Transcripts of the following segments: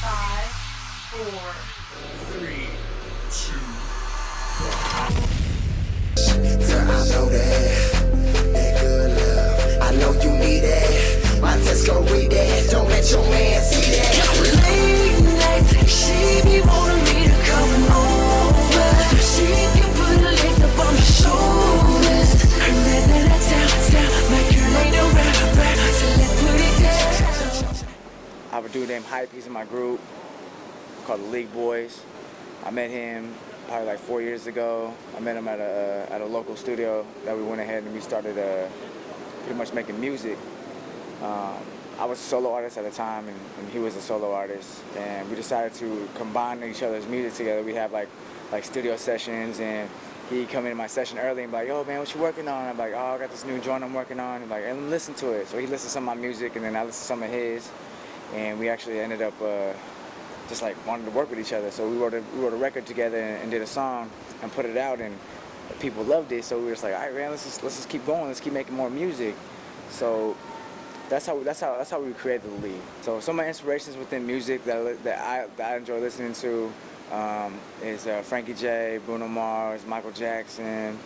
5, 4, 3, 2, Girl, I know that good love. I know you need it. My test gon' read that. Don't let your man see that. Late nights, she be wanting me to come over, so she can put her legs up on my shoulders. And that's down, my girl ain't no rapper, so let's put it down. I have a dude named Hype. He's in my group called The League Boys. I met him probably like 4 years ago. I met him at a local studio that we went ahead and we started pretty much making music. I was a solo artist at the time, and he was a solo artist, and we decided to combine each other's music together. We have like studio sessions, and he'd come into my session early and be like, "Yo, man, what you working on?" I'm like, "Oh, I got this new joint I'm working on." And like, "And listen to it." So he listened to some of my music, and then I listened to some of his, and we actually ended up just like wanting to work with each other. So we wrote a record together and did a song and put it out, and people loved it. So we were just like, "All right, man, let's just keep going. Let's keep making more music." So that's how we created The League. So some of my inspirations within music that I enjoy listening to is Frankie J, Bruno Mars, Michael Jackson,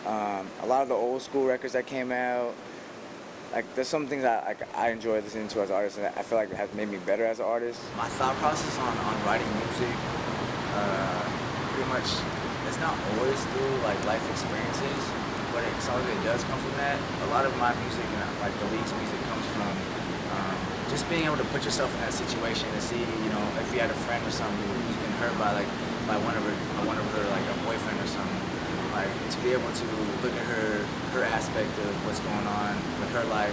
a lot of the old school records that came out. Like, there's some things I enjoy listening to as an artist, and I feel like it has made me better as an artist. My thought process on writing music, pretty much, it's not always through like life experiences, but some of it does come from that. A lot of my music and like the League's music comes from just being able to put yourself in that situation and see, you know, if you had a friend or something who's been hurt by one of her like a boyfriend or something. Like, to be able to look at her aspect of what's going on with her life,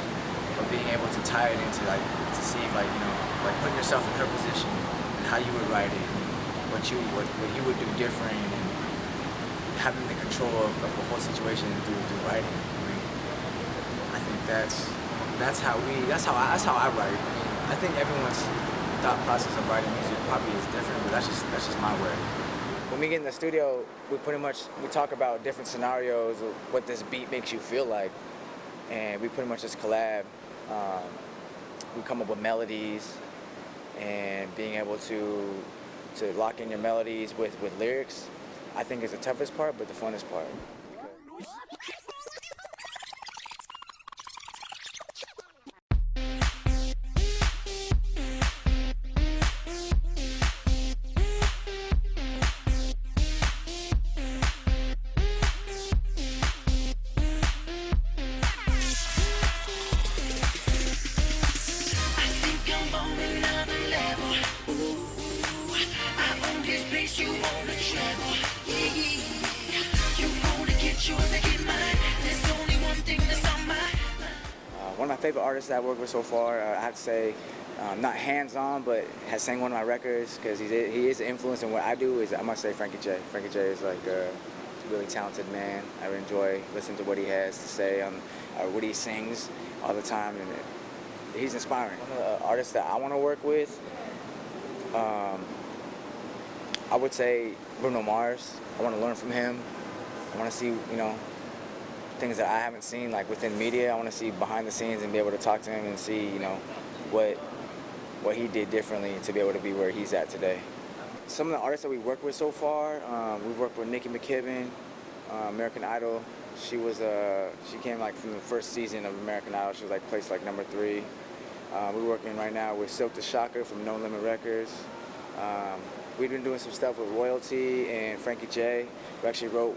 but being able to tie it into like, to see like, you know, like putting yourself in her position and how you would write it, what you would do different, and having the control of the whole situation through writing. I mean, I think that's how I write. I mean, I think everyone's thought process of writing music probably is different, but that's just my way. When we get in the studio, we talk about different scenarios of what this beat makes you feel like, and we pretty much just collab. We come up with melodies, and being able to lock in your melodies with lyrics, I think is the toughest part, but the funnest part. One of my favorite artists that I've worked with so far, I have to say, not hands-on, but has sang one of my records, because he is an influence in what I do, is I must say Frankie J. Frankie J is like a really talented man. I really enjoy listening to what he has to say, what he sings all the time, and he's inspiring. One of the artists that I want to work with, I would say Bruno Mars. I want to learn from him. I want to see, you know, things that I haven't seen, like within media. I want to see behind the scenes and be able to talk to him and see, you know, what he did differently to be able to be where he's at today. Some of the artists that we worked with so far, we've worked with Nicki McKibben, American Idol. She came like from the first season of American Idol. She was like placed like number 3. We're working right now with Silk the Shocker from No Limit Records. We've been doing some stuff with Royalty and Frankie J. We actually wrote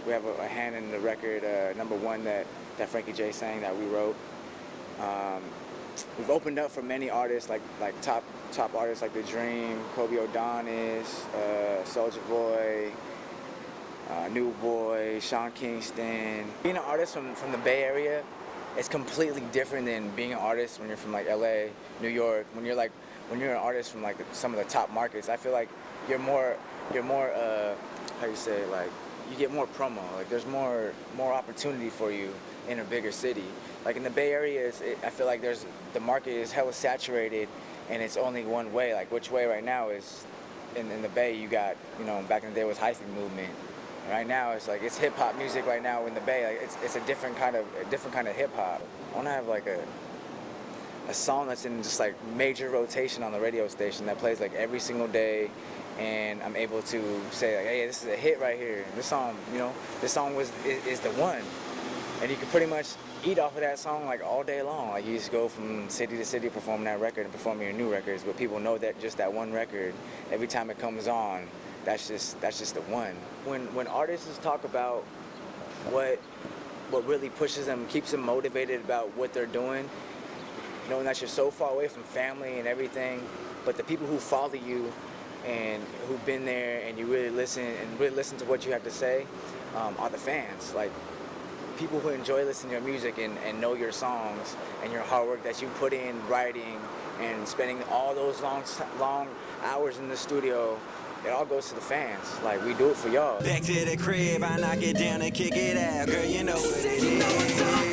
we have a hand in the record, number 1 that Frankie J sang that we wrote. We've opened up for many artists, like top artists like The Dream, Kobe O'Donis, Soulja Boy, New Boy, Sean Kingston. Being an artist from the Bay Area, it's completely different than being an artist when you're from like LA, New York. When you're an artist from like some of the top markets, I feel like you're more how you say, like, you get more promo. Like, there's more opportunity for you in a bigger city. Like in the Bay Area, I feel like the market is hella saturated, and it's only one way. Like, which way right now is in the Bay? You got, you know, back in the day was hyphy movement. Right now it's like it's hip hop music right now in the Bay. Like it's a different kind of hip hop. I want to have like a song that's in just like major rotation on the radio station that plays like every single day, and I'm able to say like, hey, this is a hit right here. This song, you know, this song is the one, and you can pretty much eat off of that song like all day long. Like you just go from city to city performing that record and performing your new records, but people know that just that one record, every time it comes on, that's just the one. When artists talk about what really pushes them, keeps them motivated about what they're doing, knowing that you're so far away from family and everything, but the people who follow you and who've been there and you really listen to what you have to say are the fans. Like people who enjoy listening to your music and know your songs and your hard work that you put in writing and spending all those long hours in the studio. It all goes to the fans. Like, we do it for y'all. Back to the crib, I knock it down and kick it out. Girl, you know what it is.